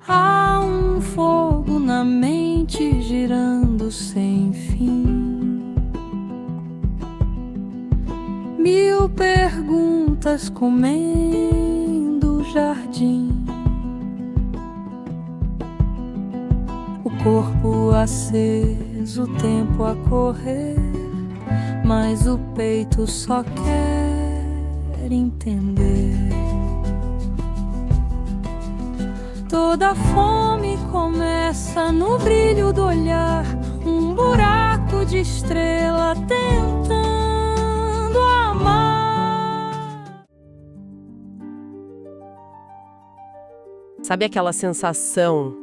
Há um fogo na mente girando sem fim, 1000 perguntas comendo o jardim, o corpo aceso, o tempo a correr, mas o peito só quer entender. Toda fome começa no brilho do olhar, um buraco de estrela tentando amar. Sabe aquela sensação,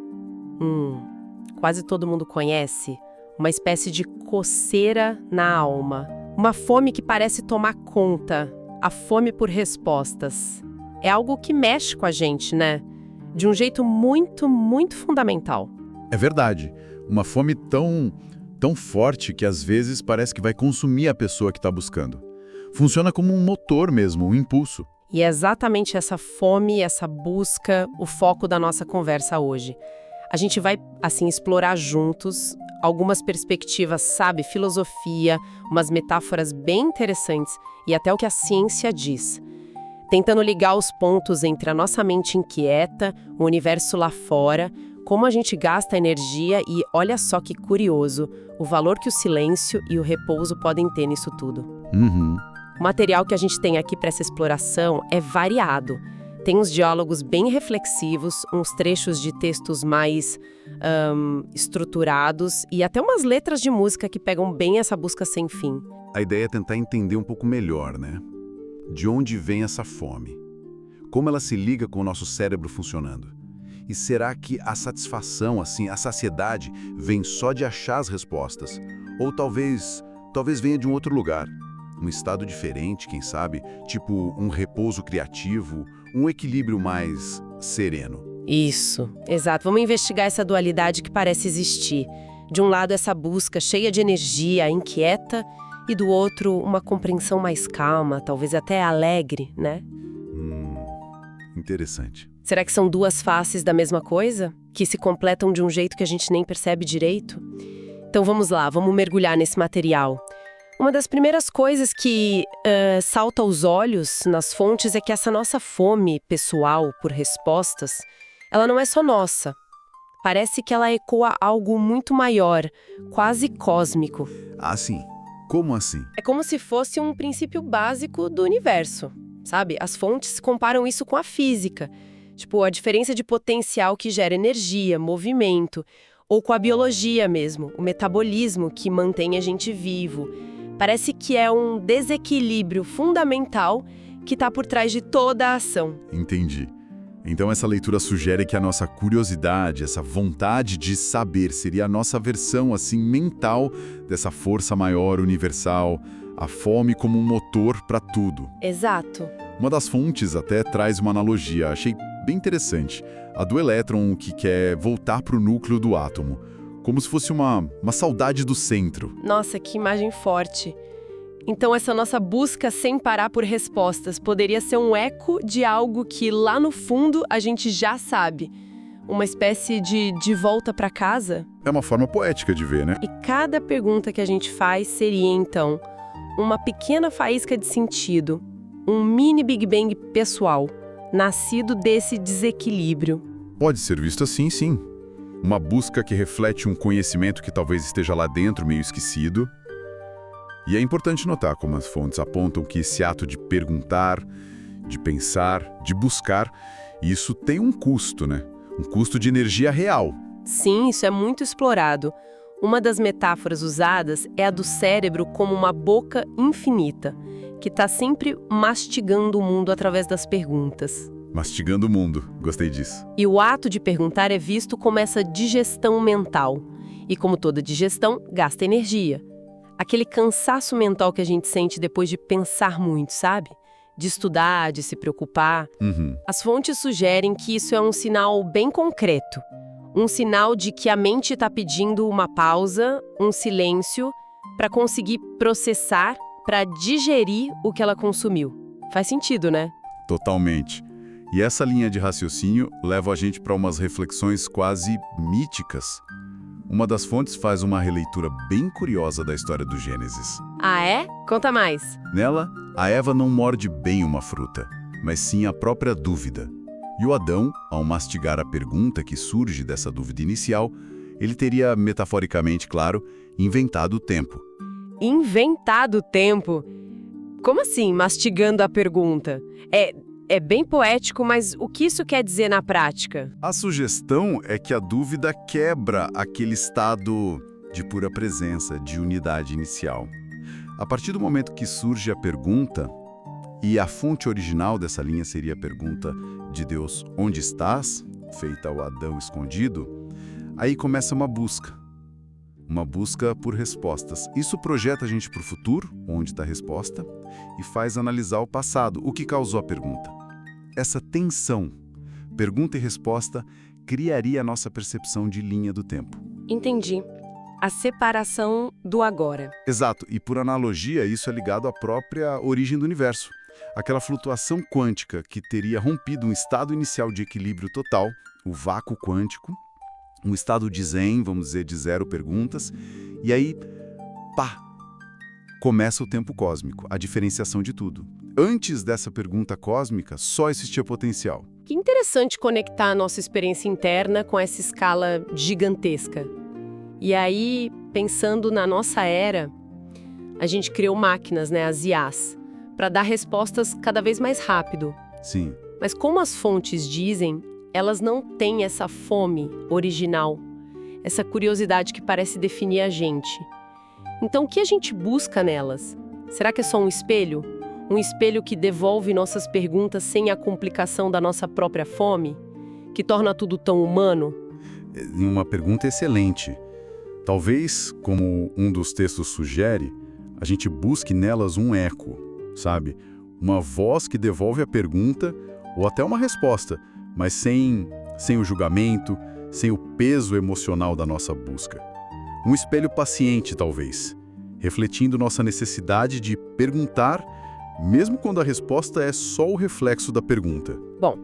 quase todo mundo conhece, uma espécie de coceira na alma, uma fome que parece tomar conta, a fome por respostas. É algo que mexe com a gente, né? De um jeito muito, muito fundamental. É verdade. Uma fome tão forte que às vezes parece que vai consumir a pessoa que está buscando. Funciona como um motor mesmo, um impulso. E é exatamente essa fome, essa busca, o foco da nossa conversa hoje. A gente vai, assim, explorar juntos algumas perspectivas, sabe? Filosofia, umas metáforas bem interessantes e até o que a ciência diz. Tentando ligar os pontos entre a nossa mente inquieta, o universo lá fora, como a gente gasta energia e, olha só que curioso, o valor que o silêncio e o repouso podem ter nisso tudo. O material que a gente tem aqui para essa exploração é variado. Tem uns diálogos bem reflexivos, uns trechos de textos mais estruturados e até umas letras de música que pegam bem essa busca sem fim. A ideia é tentar entender um pouco melhor, né? De onde vem essa fome? Como ela se liga com o nosso cérebro funcionando? E será que a satisfação, assim, a saciedade, vem só de achar as respostas? Ou talvez venha de um outro lugar? Um estado diferente, quem sabe? Tipo um repouso criativo, um equilíbrio mais sereno. Isso, exato. Vamos investigar essa dualidade que parece existir. De um lado, essa busca cheia de energia, inquieta, e do outro, uma compreensão mais calma, talvez até alegre, né? Interessante. Será que são duas faces da mesma coisa? Que se completam de um jeito que a gente nem percebe direito? Então vamos lá, vamos mergulhar nesse material. Uma das primeiras coisas que salta aos olhos nas fontes é que essa nossa fome pessoal por respostas, ela não é só nossa. Parece que ela ecoa algo muito maior, quase cósmico. Ah, sim. Como assim? É como se fosse um princípio básico do universo, sabe? As fontes comparam isso com a física. Tipo, a diferença de potencial que gera energia, movimento, ou com a biologia mesmo, o metabolismo que mantém a gente vivo. Parece que é um desequilíbrio fundamental que está por trás de toda a ação. Entendi. Então essa leitura sugere que a nossa curiosidade, essa vontade de saber seria a nossa versão, assim, mental dessa força maior, universal, a fome como um motor para tudo. Exato. Uma das fontes até traz uma analogia, achei bem interessante, a do elétron que quer voltar para o núcleo do átomo, como se fosse uma saudade do centro. Nossa, que imagem forte. Então essa nossa busca sem parar por respostas poderia ser um eco de algo que lá no fundo a gente já sabe. Uma espécie de volta para casa. É uma forma poética de ver, né? E cada pergunta que a gente faz seria, então, uma pequena faísca de sentido, um mini Big Bang pessoal, nascido desse desequilíbrio. Pode ser visto assim, sim. Uma busca que reflete um conhecimento que talvez esteja lá dentro, meio esquecido. E é importante notar como as fontes apontam que esse ato de perguntar, de pensar, de buscar, isso tem um custo, né? Um custo de energia real. Sim, isso é muito explorado. Uma das metáforas usadas é a do cérebro como uma boca infinita, que está sempre mastigando o mundo através das perguntas. Mastigando o mundo, gostei disso. E o ato de perguntar é visto como essa digestão mental. E como toda digestão, gasta energia. Aquele cansaço mental que a gente sente depois de pensar muito, sabe? De estudar, de se preocupar. As fontes sugerem que isso é um sinal bem concreto. Um sinal de que a mente está pedindo uma pausa, um silêncio, para conseguir processar, para digerir o que ela consumiu. Faz sentido, né? Totalmente. E essa linha de raciocínio leva a gente para umas reflexões quase míticas. Uma das fontes faz uma releitura bem curiosa da história do Gênesis. Ah, é? Conta mais. Nela, a Eva não morde bem uma fruta, mas sim a própria dúvida. E o Adão, ao mastigar a pergunta que surge dessa dúvida inicial, ele teria, metaforicamente claro, inventado o tempo. Inventado o tempo? Como assim, mastigando a pergunta? É bem poético, mas o que isso quer dizer na prática? A sugestão é que a dúvida quebra aquele estado de pura presença, de unidade inicial. A partir do momento que surge a pergunta, e a fonte original dessa linha seria a pergunta de Deus, onde estás? Feita ao Adão escondido, aí começa uma busca por respostas. Isso projeta a gente para o futuro, onde está a resposta, e faz analisar o passado, o que causou a pergunta. Essa tensão, pergunta e resposta, criaria a nossa percepção de linha do tempo. Entendi. A separação do agora. Exato, e por analogia, isso é ligado à própria origem do universo. Aquela flutuação quântica que teria rompido um estado inicial de equilíbrio total, o vácuo quântico, um estado de zen, vamos dizer, de zero perguntas, e aí, pá, começa o tempo cósmico, a diferenciação de tudo. Antes dessa pergunta cósmica, só existia potencial. Que interessante conectar a nossa experiência interna com essa escala gigantesca. E aí, pensando na nossa era, a gente criou máquinas, né, as IAs, para dar respostas cada vez mais rápido. Sim. Mas como as fontes dizem, elas não têm essa fome original, essa curiosidade que parece definir a gente. Então, o que a gente busca nelas? Será que é só um espelho? Um espelho que devolve nossas perguntas sem a complicação da nossa própria fome? Que torna tudo tão humano? Uma pergunta excelente. Talvez, como um dos textos sugere, a gente busque nelas um eco, sabe? Uma voz que devolve a pergunta ou até uma resposta, mas sem o julgamento, sem o peso emocional da nossa busca. Um espelho paciente, talvez, refletindo nossa necessidade de perguntar, mesmo quando a resposta é só o reflexo da pergunta. Bom,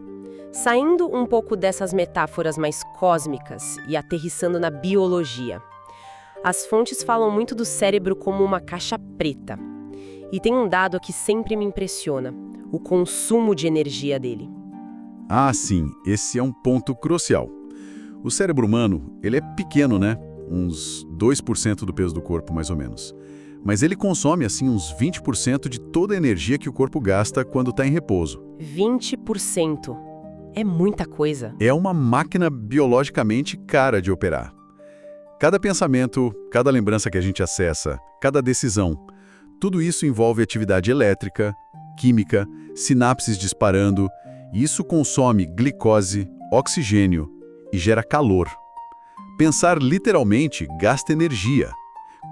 saindo um pouco dessas metáforas mais cósmicas e aterrissando na biologia, as fontes falam muito do cérebro como uma caixa preta. E tem um dado que sempre me impressiona, o consumo de energia dele. Ah, sim, esse é um ponto crucial. O cérebro humano, ele é pequeno, né? Uns 2% do peso do corpo, mais ou menos. Mas ele consome, assim, uns 20% de toda a energia que o corpo gasta quando está em repouso. 20%. É muita coisa. É uma máquina biologicamente cara de operar. Cada pensamento, cada lembrança que a gente acessa, cada decisão, tudo isso envolve atividade elétrica, química, sinapses disparando, e isso consome glicose, oxigênio e gera calor. Pensar literalmente gasta energia,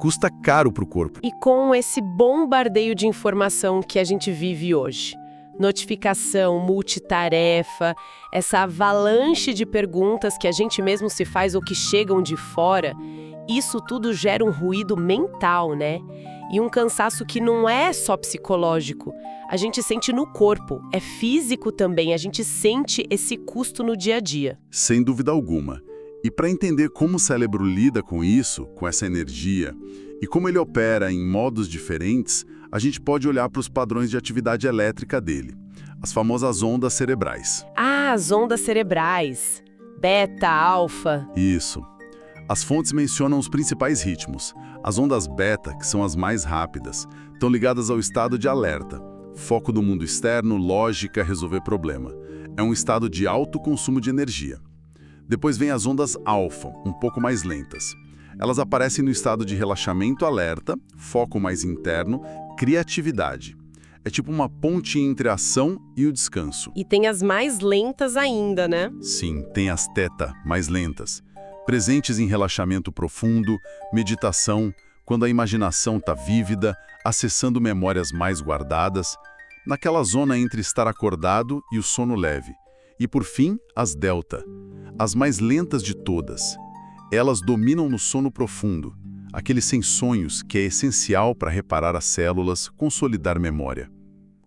custa caro para o corpo. E com esse bombardeio de informação que a gente vive hoje, notificação, multitarefa, essa avalanche de perguntas que a gente mesmo se faz ou que chegam de fora, isso tudo gera um ruído mental, né? E um cansaço que não é só psicológico. A gente sente no corpo, é físico também, a gente sente esse custo no dia a dia. Sem dúvida alguma. E para entender como o cérebro lida com isso, com essa energia, e como ele opera em modos diferentes, a gente pode olhar para os padrões de atividade elétrica dele, as famosas ondas cerebrais. Ah, as ondas cerebrais. Beta, alfa. Isso. As fontes mencionam os principais ritmos. As ondas beta, que são as mais rápidas, estão ligadas ao estado de alerta, foco do mundo externo, lógica, resolver problema. É um estado de alto consumo de energia. Depois vem as ondas alfa, um pouco mais lentas. Elas aparecem no estado de relaxamento alerta, foco mais interno, criatividade. É tipo uma ponte entre a ação e o descanso. E tem as mais lentas ainda, né? Sim, tem as teta, mais lentas. Presentes em relaxamento profundo, meditação, quando a imaginação está vívida, acessando memórias mais guardadas, naquela zona entre estar acordado e o sono leve. E por fim, as delta. as mais lentas de todas. Elas dominam no sono profundo, aquele sem sonhos que é essencial para reparar as células, consolidar memória.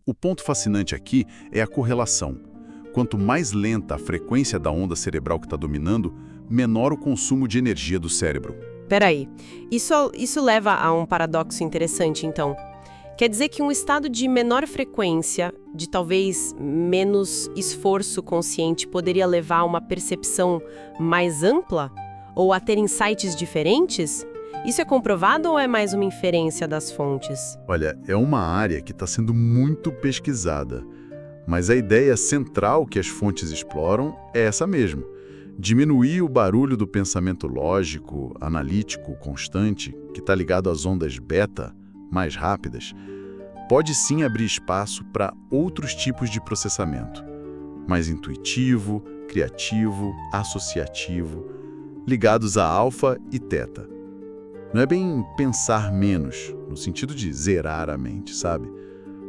O ponto fascinante aqui é a correlação. Quanto mais lenta a frequência da onda cerebral que está dominando, menor o consumo de energia do cérebro. Peraí, isso leva a um paradoxo interessante, então. Quer dizer que um estado de menor frequência, de talvez menos esforço consciente, poderia levar a uma percepção mais ampla? Ou a ter insights diferentes? Isso é comprovado ou é mais uma inferência das fontes? Olha, é uma área que está sendo muito pesquisada, mas a ideia central que as fontes exploram é essa mesmo. Diminuir o barulho do pensamento lógico, analítico, constante, que está ligado às ondas beta, mais rápidas, pode sim abrir espaço para outros tipos de processamento, mais intuitivo, criativo, associativo, ligados a alfa e teta. Não é bem pensar menos, no sentido de zerar a mente, sabe?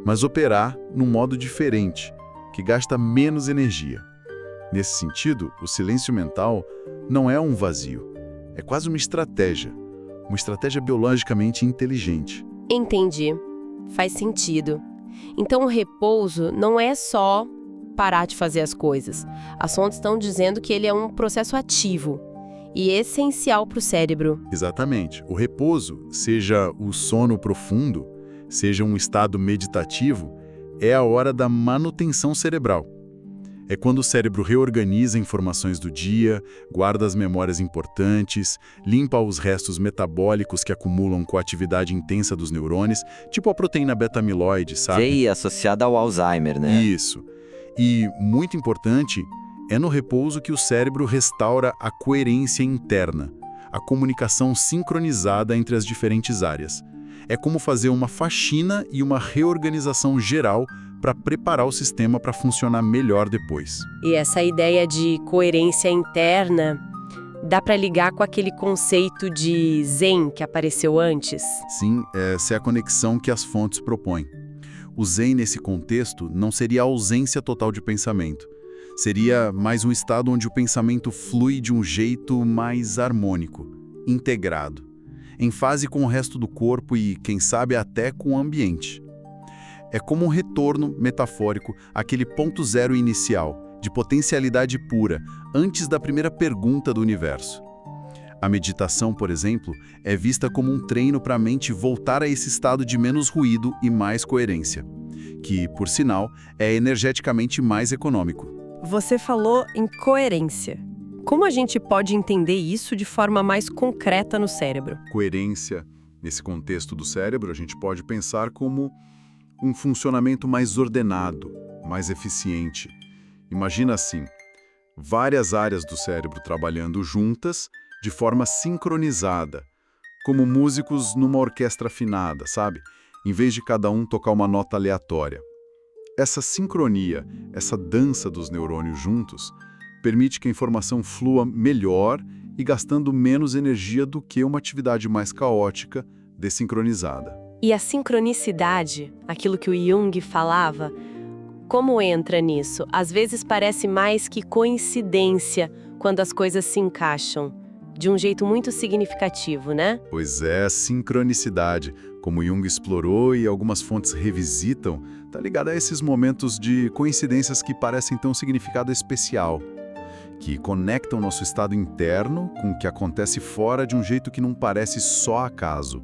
Mas operar num modo diferente, que gasta menos energia. Nesse sentido, o silêncio mental não é um vazio, é quase uma estratégia biologicamente inteligente. Entendi. Faz sentido. Então o repouso não é só parar de fazer as coisas. As fontes estão dizendo que ele é um processo ativo e essencial para o cérebro. Exatamente. O repouso, seja o sono profundo, seja um estado meditativo, é a hora da manutenção cerebral. É quando o cérebro reorganiza informações do dia, guarda as memórias importantes, limpa os restos metabólicos que acumulam com a atividade intensa dos neurônios, tipo a proteína beta-amiloide, sabe? Sei, associada ao Alzheimer, né? Isso. E, muito importante, é no repouso que o cérebro restaura a coerência interna, a comunicação sincronizada entre as diferentes áreas. É como fazer uma faxina e uma reorganização geral para preparar o sistema para funcionar melhor depois. E essa ideia de coerência interna dá para ligar com aquele conceito de Zen que apareceu antes? Sim, essa é a conexão que as fontes propõem. O Zen, nesse contexto, não seria a ausência total de pensamento. Seria mais um estado onde o pensamento flui de um jeito mais harmônico, integrado, em fase com o resto do corpo e, quem sabe, até com o ambiente. É como um retorno metafórico àquele ponto zero inicial, de potencialidade pura, antes da primeira pergunta do universo. A meditação, por exemplo, é vista como um treino para a mente voltar a esse estado de menos ruído e mais coerência, que, por sinal, é energeticamente mais econômico. Você falou em coerência. Como a gente pode entender isso de forma mais concreta no cérebro? Coerência, nesse contexto do cérebro, a gente pode pensar como um funcionamento mais ordenado, mais eficiente. Imagina assim, várias áreas do cérebro trabalhando juntas de forma sincronizada, como músicos numa orquestra afinada, sabe? Em vez de cada um tocar uma nota aleatória. Essa sincronia, essa dança dos neurônios juntos, permite que a informação flua melhor e gastando menos energia do que uma atividade mais caótica, desincronizada. E a sincronicidade, aquilo que o Jung falava, como entra nisso? Às vezes parece mais que coincidência quando as coisas se encaixam, de um jeito muito significativo, né? Pois é, a sincronicidade, como Jung explorou e algumas fontes revisitam, está ligada a esses momentos de coincidências que parecem ter um significado especial, que conectam nosso estado interno com o que acontece fora de um jeito que não parece só acaso.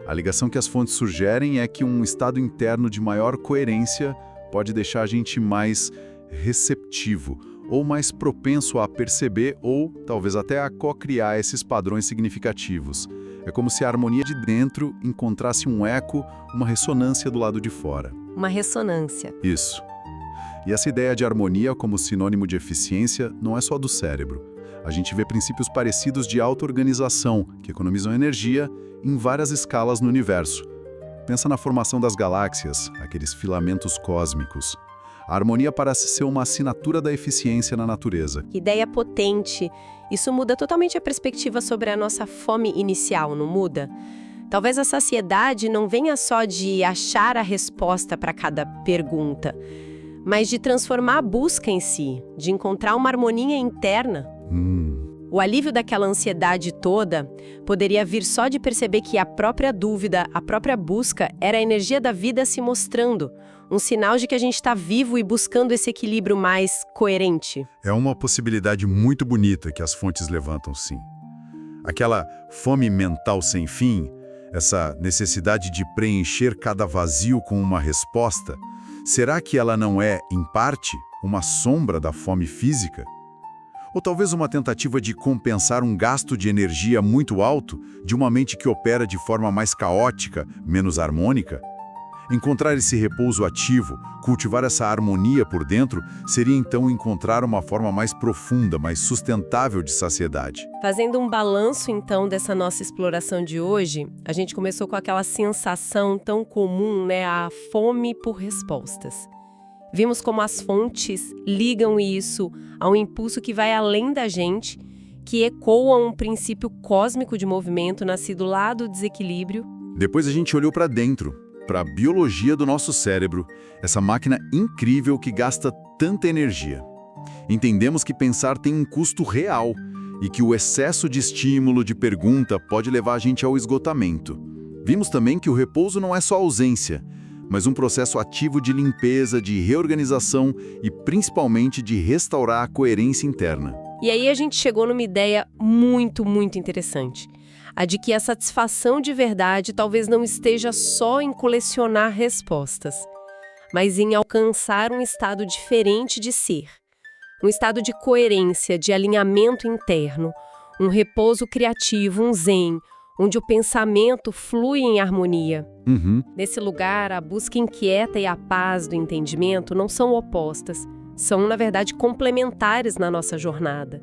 A ligação que as fontes sugerem é que um estado interno de maior coerência pode deixar a gente mais receptivo ou mais propenso a perceber ou talvez até a co-criar esses padrões significativos. É como se a harmonia de dentro encontrasse um eco, uma ressonância do lado de fora. Uma ressonância. Isso. E essa ideia de harmonia como sinônimo de eficiência não é só do cérebro. A gente vê princípios parecidos de auto-organização, que economizam energia em várias escalas no universo. Pensa na formação das galáxias, aqueles filamentos cósmicos. A harmonia parece ser uma assinatura da eficiência na natureza. Que ideia potente. Isso muda totalmente a perspectiva sobre a nossa fome inicial, não muda? Talvez a saciedade não venha só de achar a resposta para cada pergunta, mas de transformar a busca em si, de encontrar uma harmonia interna. O alívio daquela ansiedade toda poderia vir só de perceber que a própria dúvida, a própria busca, era a energia da vida se mostrando, um sinal de que a gente está vivo e buscando esse equilíbrio mais coerente. É uma possibilidade muito bonita que as fontes levantam, sim. Aquela fome mental sem fim, essa necessidade de preencher cada vazio com uma resposta, será que ela não é, em parte, uma sombra da fome física? Ou talvez uma tentativa de compensar um gasto de energia muito alto de uma mente que opera de forma mais caótica, menos harmônica? Encontrar esse repouso ativo, cultivar essa harmonia por dentro, seria então encontrar uma forma mais profunda, mais sustentável de saciedade. Fazendo um balanço, então, dessa nossa exploração de hoje, a gente começou com aquela sensação tão comum, né? A fome por respostas. Vimos como as fontes ligam isso a um impulso que vai além da gente, que ecoa um princípio cósmico de movimento nascido lá do desequilíbrio. Depois a gente olhou para dentro, para a biologia do nosso cérebro, essa máquina incrível que gasta tanta energia. Entendemos que pensar tem um custo real e que o excesso de estímulo, de pergunta, pode levar a gente ao esgotamento. Vimos também que o repouso não é só ausência, mas um processo ativo de limpeza, de reorganização e principalmente de restaurar a coerência interna. E aí a gente chegou numa ideia muito, muito interessante. A de que a satisfação de verdade talvez não esteja só em colecionar respostas, mas em alcançar um estado diferente de ser. Um estado de coerência, de alinhamento interno, um repouso criativo, um zen, onde o pensamento flui em harmonia. Nesse lugar, a busca inquieta e a paz do entendimento não são opostas, são, na verdade, complementares na nossa jornada.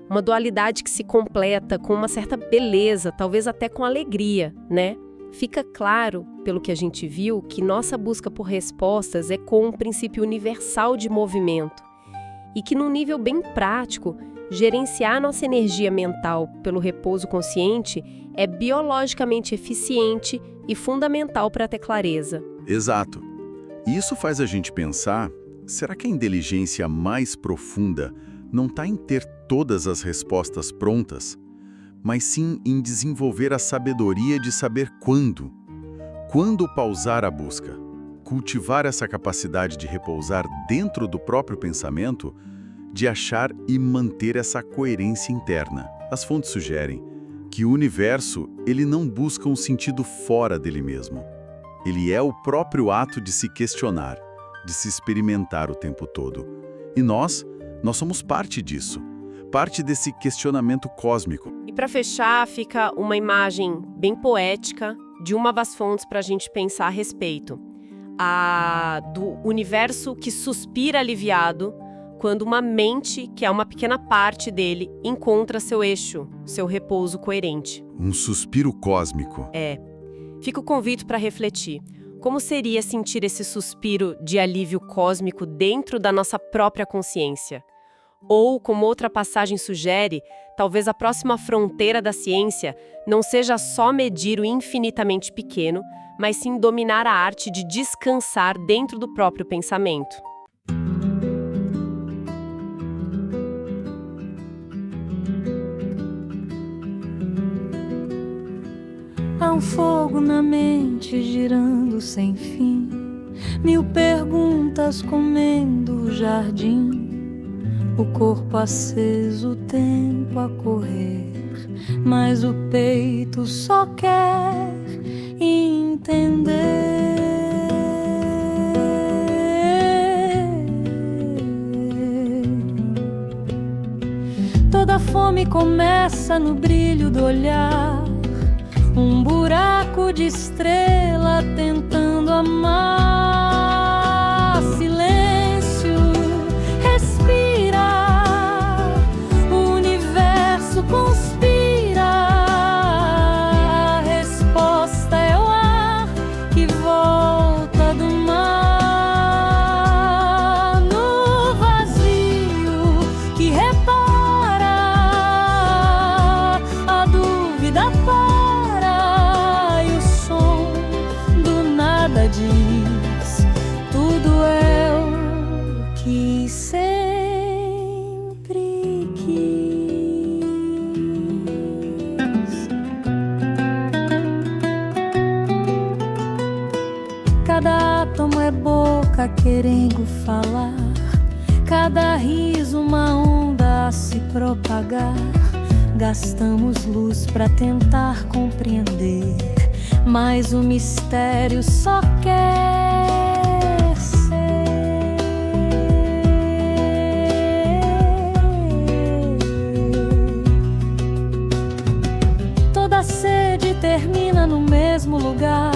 Uma dualidade que se completa com uma certa beleza, talvez até com alegria, né? Fica claro, pelo que a gente viu, que nossa busca por respostas é com um princípio universal de movimento e que, num nível bem prático, gerenciar nossa energia mental pelo repouso consciente é biologicamente eficiente e fundamental para ter clareza. Exato. E isso faz a gente pensar, será que a inteligência mais profunda não está em ter todas as respostas prontas, mas sim em desenvolver a sabedoria de saber quando? Quando pausar a busca? Cultivar essa capacidade de repousar dentro do próprio pensamento, de achar e manter essa coerência interna. As fontes sugerem que o universo, ele não busca um sentido fora dele mesmo. Ele é o próprio ato de se questionar, de se experimentar o tempo todo. E nós somos parte disso, parte desse questionamento cósmico. E para fechar, fica uma imagem bem poética de uma das fontes para a gente pensar a respeito. A do universo que suspira aliviado quando uma mente, que é uma pequena parte dele, encontra seu eixo, seu repouso coerente. Um suspiro cósmico. Fica o convite para refletir. Como seria sentir esse suspiro de alívio cósmico dentro da nossa própria consciência? Ou, como outra passagem sugere, talvez a próxima fronteira da ciência não seja só medir o infinitamente pequeno, mas sim dominar a arte de descansar dentro do próprio pensamento. Há um fogo na mente girando sem fim, 1000 perguntas comendo o jardim, o corpo aceso, o tempo a correr, mas o peito só quer entender. Toda fome começa no brilho do olhar, um buraco de estrela tentando amar. Silêncio, respira, o universo conspira. A resposta é o ar que volta do mar, no vazio que repara, a dúvida para. Diz é boca querendo falar, cada riso uma onda a se propagar. Gastamos luz pra tentar compreender, mas o mistério só quer ser. Toda sede termina no mesmo lugar,